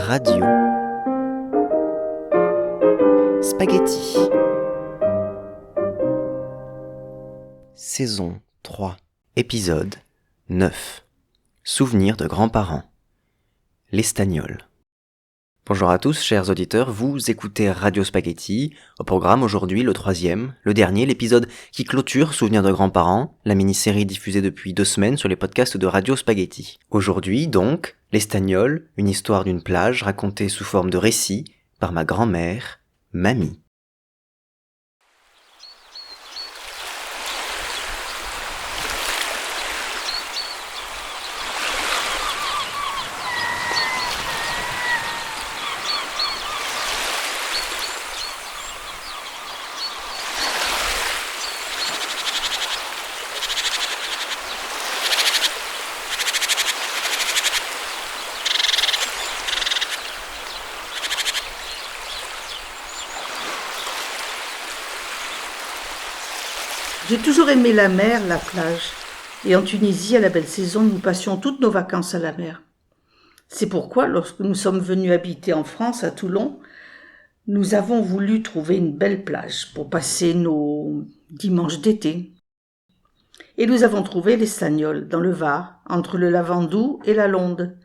Radio Spaghetti. Saison 3, épisode 9. Souvenirs de grands-parents. L'Estagnol. Bonjour à tous, chers auditeurs, vous écoutez Radio Spaghetti. Au programme aujourd'hui, le troisième, le dernier, l'épisode qui clôture Souvenirs de grands-parents, la mini-série diffusée depuis 2 semaines sur les podcasts de Radio Spaghetti. Aujourd'hui, donc, L'Estagnol, une histoire d'une plage racontée sous forme de récit par ma grand-mère, Mamie. J'ai toujours aimé la mer, la plage. Et en Tunisie, à la belle saison, nous passions toutes nos vacances à la mer. C'est pourquoi, lorsque nous sommes venus habiter en France, à Toulon, nous avons voulu trouver une belle plage pour passer nos dimanches d'été. Et nous avons trouvé l'Estagnol, dans le Var, entre le Lavandou et la Londe.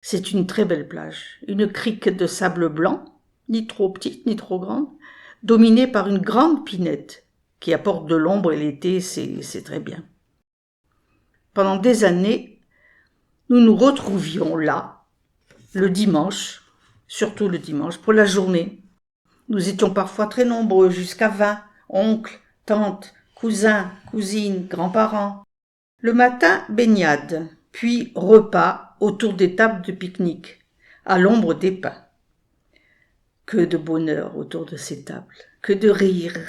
C'est une très belle plage, une crique de sable blanc, ni trop petite ni trop grande, dominée par une grande pinette, qui apporte de l'ombre et l'été, c'est très bien. Pendant des années, nous nous retrouvions là, le dimanche, surtout le dimanche, pour la journée. Nous étions parfois très nombreux, jusqu'à 20, oncles, tantes, cousins, cousines, grands-parents. Le matin, baignade, puis repas autour des tables de pique-nique, à l'ombre des pins. Que de bonheur autour de ces tables, que de rire.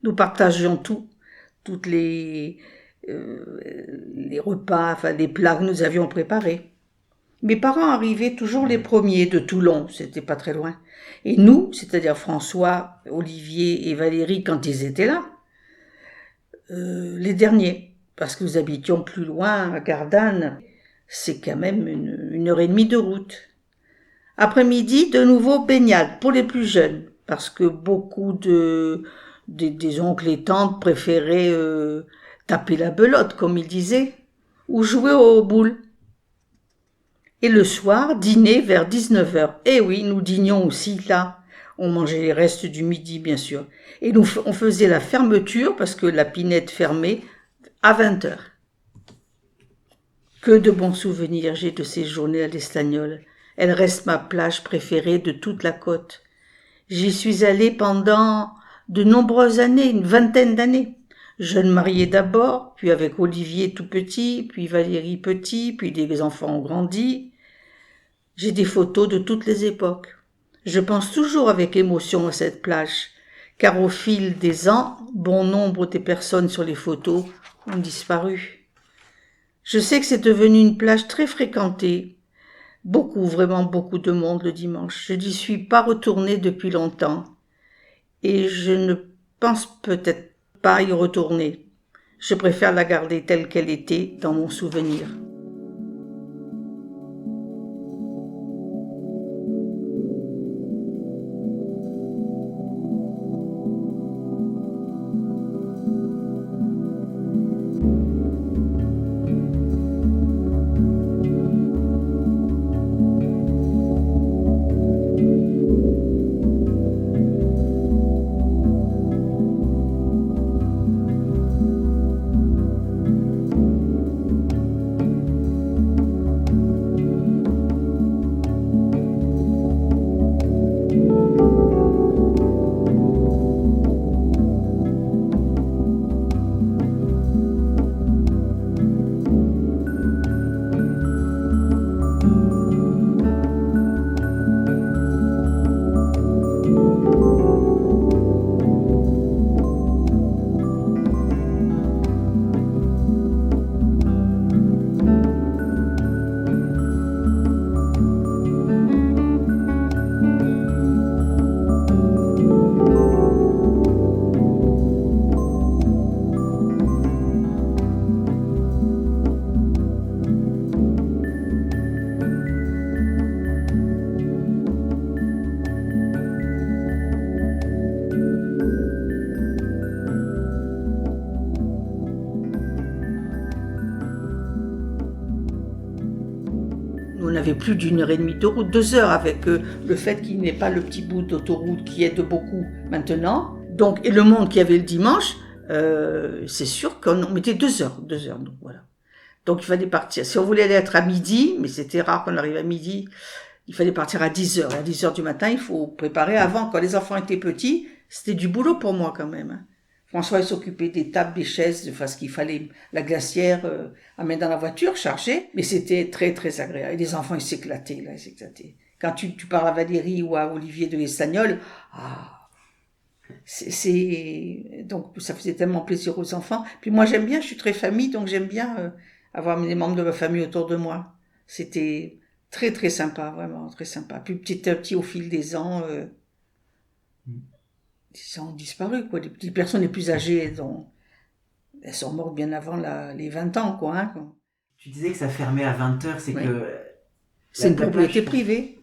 Nous partagions toutes les repas, les plats que nous avions préparés. Mes parents arrivaient toujours les premiers de Toulon, c'était pas très loin. Et nous, c'est-à-dire François, Olivier et Valérie, quand ils étaient là, les derniers, parce que nous habitions plus loin, à Gardanne, c'est quand même une heure et demie de route. Après-midi, de nouveau baignade pour les plus jeunes, parce que beaucoup des oncles et tantes préféraient taper la belote, comme ils disaient, ou jouer aux boules. Et le soir, dîner vers 19h. Eh oui, nous dînions aussi là. On mangeait les restes du midi, bien sûr. Et on faisait la fermeture, parce que la pinette fermait, à 20h. Que de bons souvenirs j'ai de ces journées à l'Estagnol. Elle reste ma plage préférée de toute la côte. J'y suis allée pendant de nombreuses années, une vingtaine d'années. Jeune mariée d'abord, puis avec Olivier tout petit, puis Valérie petit, puis les enfants ont grandi. J'ai des photos de toutes les époques. Je pense toujours avec émotion à cette plage, car au fil des ans, bon nombre des personnes sur les photos ont disparu. Je sais que c'est devenu une plage très fréquentée. Vraiment beaucoup de monde le dimanche. Je n'y suis pas retournée depuis longtemps. Et je ne pense peut-être pas y retourner. Je préfère la garder telle qu'elle était dans mon souvenir. Nous, on avait plus d'1 heure et demie de route, 2 heures, avec le fait qu'il n'y ait pas le petit bout d'autoroute qui aide beaucoup maintenant. Donc, et le monde qu'il y avait le dimanche, c'est sûr qu'on mettait 2 heures, donc voilà. Donc il fallait partir. Si on voulait aller être à midi, mais c'était rare qu'on arrive à midi, il fallait partir à 10 heures. À 10 heures du matin, il faut préparer avant. Quand les enfants étaient petits, c'était du boulot pour moi quand même. François, il s'occupait des tables, des chaises, de ce qu'il fallait, la glacière, à mettre dans la voiture, chargée. Mais c'était très, très agréable. Et les enfants, ils s'éclataient, là, ils s'éclataient. Quand tu parles à Valérie ou à Olivier de l'Estagnol, donc ça faisait tellement plaisir aux enfants. Puis moi, j'aime bien, je suis très famille, donc j'aime bien avoir les membres de ma famille autour de moi. C'était très, très sympa, vraiment, très sympa. Puis petit à petit, au fil des ans, ils ont disparu, quoi. Les personnes les plus âgées, elles sont mortes bien avant les 20 ans, quoi. Hein. Tu disais que ça fermait à 20h, c'est que... C'est une propriété privée.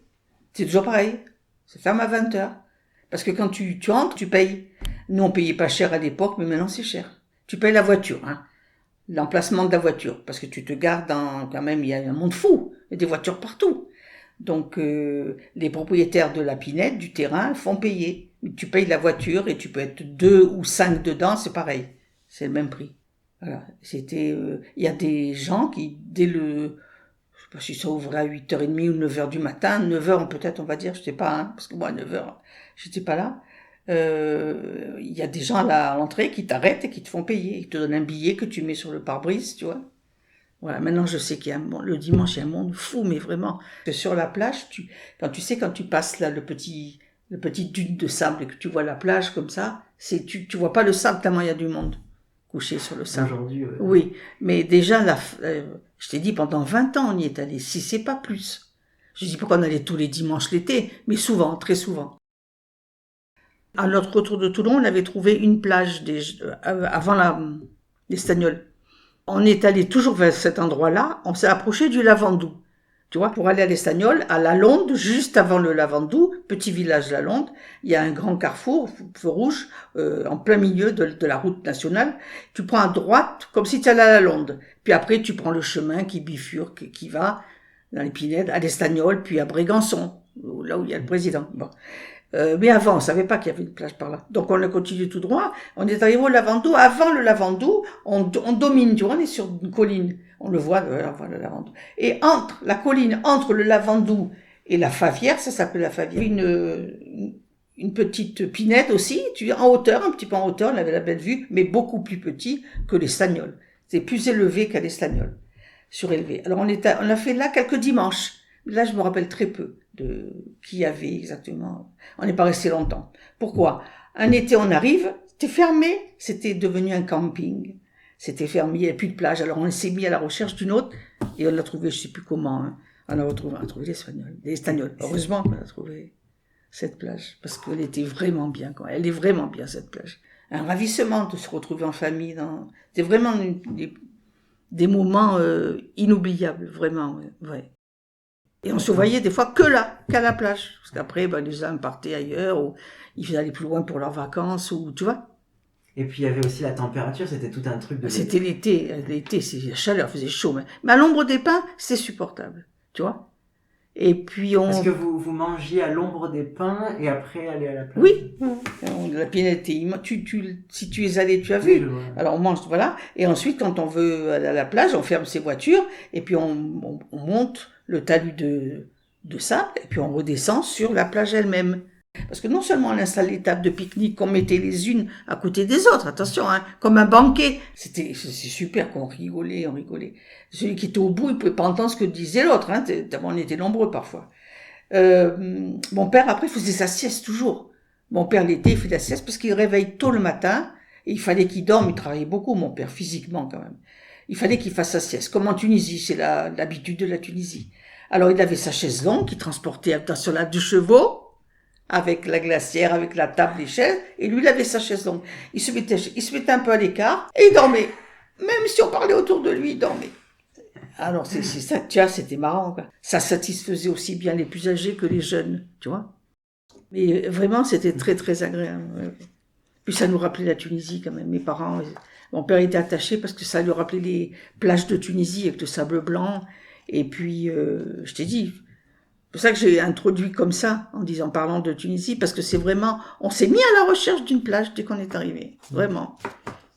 C'est toujours pareil. Ça ferme à 20h. Parce que quand tu entres, tu payes. Nous, on payait pas cher à l'époque, mais maintenant c'est cher. Tu payes la voiture, hein. L'emplacement de la voiture. Parce que tu te gardes quand même, il y a un monde fou. Il y a des voitures partout. Donc, les propriétaires de la pinette, du terrain, font payer. Tu payes la voiture et tu peux être 2 ou 5 dedans, c'est pareil. C'est le même prix. Voilà. Il y a des gens qui, je sais pas si ça ouvrait à 8h30 ou 9h du matin, 9h peut-être on va dire, je sais pas, hein, parce que moi à 9h, j'étais pas là. Il y a des gens à l'entrée qui t'arrêtent et qui te font payer. Ils te donnent un billet que tu mets sur le pare-brise, tu vois. Voilà, maintenant je sais qu'il y a le dimanche, il y a un monde fou, mais vraiment. Sur la plage, quand tu passes là le petit dune de sable et que tu vois la plage comme ça, tu vois pas le sable tellement il y a du monde couché sur le sable. Aujourd'hui, oui, mais déjà, je t'ai dit, pendant 20 ans, on y est allé, si c'est pas plus. Je dis pas qu'on allait tous les dimanches l'été, mais souvent, très souvent. À notre retour de Toulon, on avait trouvé une plage avant l'Estagnol. On est allé toujours vers cet endroit-là, on s'est approché du Lavandou. Tu vois, pour aller à l'Estagnol, à Lalonde, juste avant le Lavandou, petit village Lalonde, il y a un grand carrefour, feu rouge, en plein milieu de la route nationale. Tu prends à droite, comme si tu allais à Lalonde. Puis après, tu prends le chemin qui bifurque, qui va dans les Pinèdes, à l'Estagnol, puis à Brégançon, là où il y a le président. Bon. Mais avant, on savait pas qu'il y avait une plage par là. Donc on a continué tout droit. On est arrivé au Lavandou. Avant le Lavandou, on domine, tu vois, on est sur une colline. On le voit, on voit le Lavandou. Et entre le Lavandou et la Favière, ça s'appelle la Favière, une petite pinède aussi, en hauteur, un petit peu en hauteur, on avait la belle vue, mais beaucoup plus petit que l'Estagnol. C'est plus élevé qu'à l'Estagnol, surélevé. Alors on a fait là quelques dimanches. Là, je me rappelle très peu de qui y avait exactement. On n'est pas resté longtemps. Pourquoi? Un été, on arrive, c'était fermé, c'était devenu un camping. C'était fermé, il n'y avait plus de plage. Alors, on s'est mis à la recherche d'une autre, et on l'a trouvé, je sais plus comment, hein. On a trouvé l'Estagnol. Heureusement qu'on a trouvé cette plage, parce qu'elle était vraiment bien, quoi. Elle est vraiment bien, cette plage. Un ravissement de se retrouver en famille c'était vraiment des moments, inoubliables, vraiment, ouais. Et on se voyait des fois qu'à la plage. Parce qu'après, les uns partaient ailleurs, ou ils allaient plus loin pour leurs vacances, ou tu vois. Et puis il y avait aussi la température, c'était tout un truc de... C'était l'été, c'est la chaleur, faisait chaud. Mais à l'ombre des pins, c'est supportable, tu vois. Et puis Parce que vous mangiez à l'ombre des pins et après aller à la plage. Oui, la pinette était si tu es allé, tu as vu. Oui, alors on mange, voilà. Et ensuite, quand on veut aller à la plage, on ferme ses voitures et puis on monte le talus de sable et puis on redescend sur la plage elle-même. Parce que non seulement on installe les tables de pique-nique qu'on mettait les unes à côté des autres, attention, hein, comme un banquet. C'est super qu'on rigolait, on rigolait. Celui qui était au bout, il pouvait pas entendre ce que disait l'autre, hein, on était nombreux parfois. Mon père, après, faisait sa sieste toujours. Mon père, l'été, il fait la sieste parce qu'il réveille tôt le matin, et il fallait qu'il dorme, il travaillait beaucoup, mon père, physiquement quand même. Il fallait qu'il fasse sa sieste, comme en Tunisie, c'est l'habitude de la Tunisie. Alors il avait sa chaise longue, qu'il transportait sur la 2 chevaux, avec la glacière, avec la table, les chaises, et lui, il avait sa chaise longue. Il se mettait un peu à l'écart, et il dormait. Même si on parlait autour de lui, il dormait. Alors, c'est ça, tu vois, c'était marrant, quoi. Ça satisfaisait aussi bien les plus âgés que les jeunes, tu vois. Mais vraiment, c'était très, très agréable. Puis ça nous rappelait la Tunisie, quand même. Mes parents, mon père était attaché parce que ça lui rappelait les plages de Tunisie avec le sable blanc. Et puis, je t'ai dit, c'est pour ça que j'ai introduit comme ça, en parlant de Tunisie, parce que c'est vraiment, on s'est mis à la recherche d'une plage dès qu'on est arrivé, vraiment.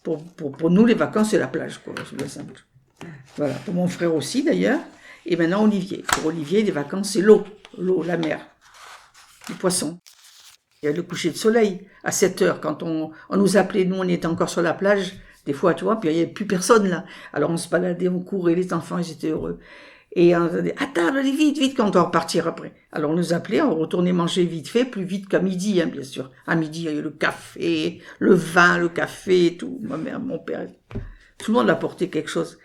Pour nous, les vacances, c'est la plage, quoi, c'est bien simple. Voilà, pour mon frère aussi d'ailleurs, et maintenant Olivier. Pour Olivier, les vacances, c'est l'eau, la mer, les poissons. Il y a le coucher de soleil à 7h, quand on nous appelait, nous on était encore sur la plage, des fois, tu vois, puis il n'y avait plus personne là. Alors on se baladait, on courait, les enfants, ils étaient heureux. Et on disait, à table, allez vite, quand on doit repartir après. Alors on nous appelait, on retournait manger vite fait, plus vite qu'à midi, hein, bien sûr. À midi, il y avait le café, le vin, le café, tout. Ma mère, mon père, tout le monde apportait quelque chose.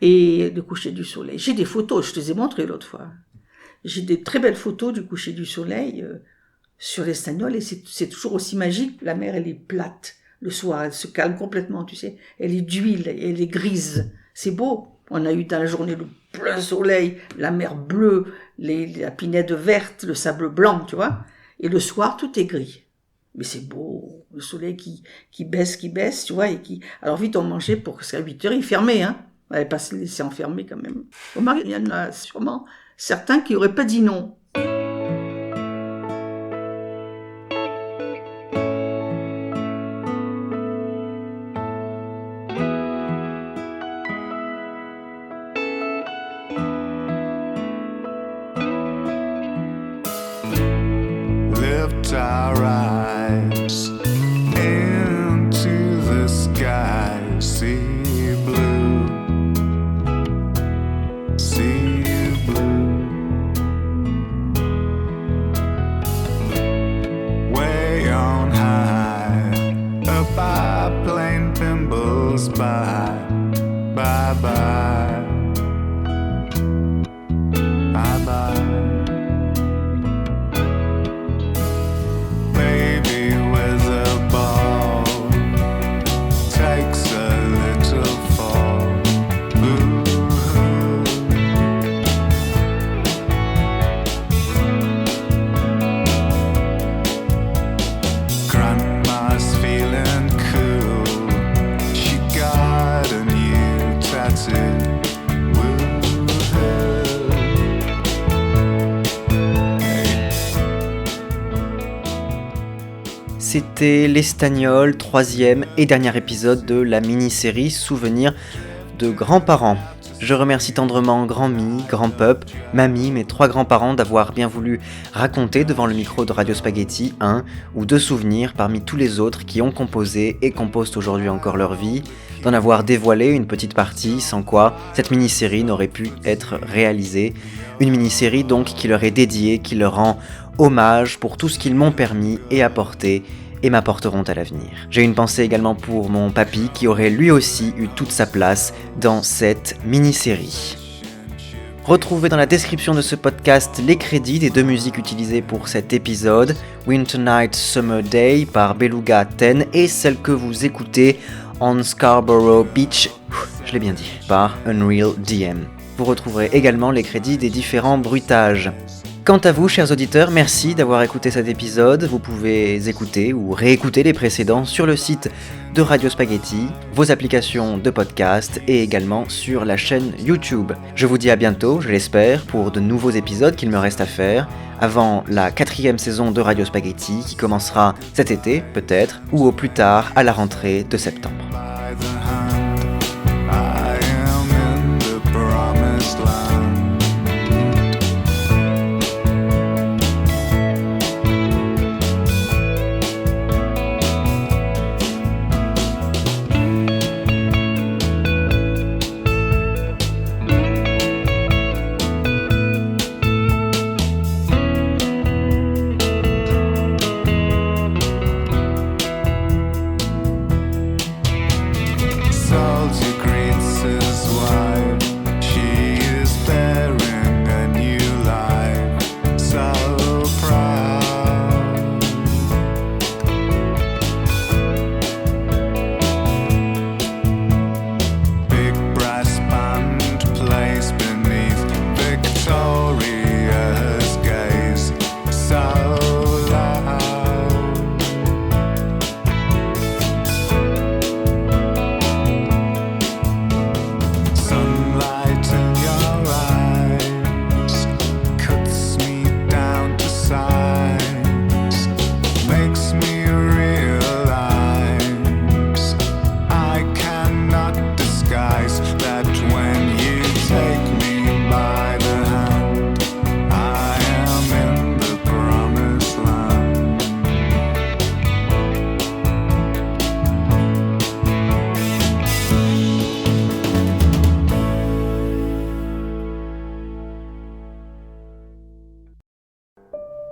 Et le coucher du soleil. J'ai des photos, je te les ai montrées l'autre fois. J'ai des très belles photos du coucher du soleil sur l'Estagnol, et c'est toujours aussi magique. La mer, elle est plate. Le soir, elle se calme complètement, tu sais. Elle est d'huile, elle est grise. C'est beau. On a eu dans la journée le plein soleil, la mer bleue, la pinède verte, le sable blanc, tu vois. Et le soir, tout est gris. Mais c'est beau. Le soleil qui baisse, tu vois. Alors vite, on mangeait pour qu'à 8h, il fermait, hein. On n'allait pas se laisser enfermer quand même. Il y en a sûrement certains qui n'auraient pas dit non. Lift our eyes into the sky, see blue, way on high, up our plane pimbles by, bye bye, bye bye. C'était l'Estagnol, 3e et dernier épisode de la mini-série Souvenirs de grands-parents. Je remercie tendrement Grand-Mi, Grand-Pup, Mamie, mes 3 grands-parents d'avoir bien voulu raconter devant le micro de Radio Spaghetti un ou 2 souvenirs parmi tous les autres qui ont composé et composent aujourd'hui encore leur vie, d'en avoir dévoilé une petite partie, sans quoi cette mini-série n'aurait pu être réalisée. Une mini-série donc qui leur est dédiée, qui leur rend hommage pour tout ce qu'ils m'ont permis et apporté et m'apporteront à l'avenir. J'ai une pensée également pour mon papy qui aurait lui aussi eu toute sa place dans cette mini-série. Retrouvez dans la description de ce podcast les crédits des 2 musiques utilisées pour cet épisode, Winter Night Summer Day par Beluga 10 et celle que vous écoutez, On Scarborough Beach, je l'ai bien dit, par Unreal DM. Vous retrouverez également les crédits des différents bruitages. Quant à vous, chers auditeurs, merci d'avoir écouté cet épisode. Vous pouvez écouter ou réécouter les précédents sur le site de Radio Spaghetti, vos applications de podcast et également sur la chaîne YouTube. Je vous dis à bientôt, je l'espère, pour de nouveaux épisodes qu'il me reste à faire avant la 4e saison de Radio Spaghetti qui commencera cet été, peut-être, ou au plus tard à la rentrée de septembre.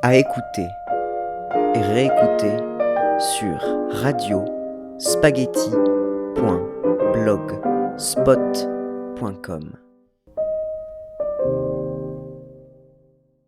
À écouter et réécouter sur radiospaghetti.blogspot.com.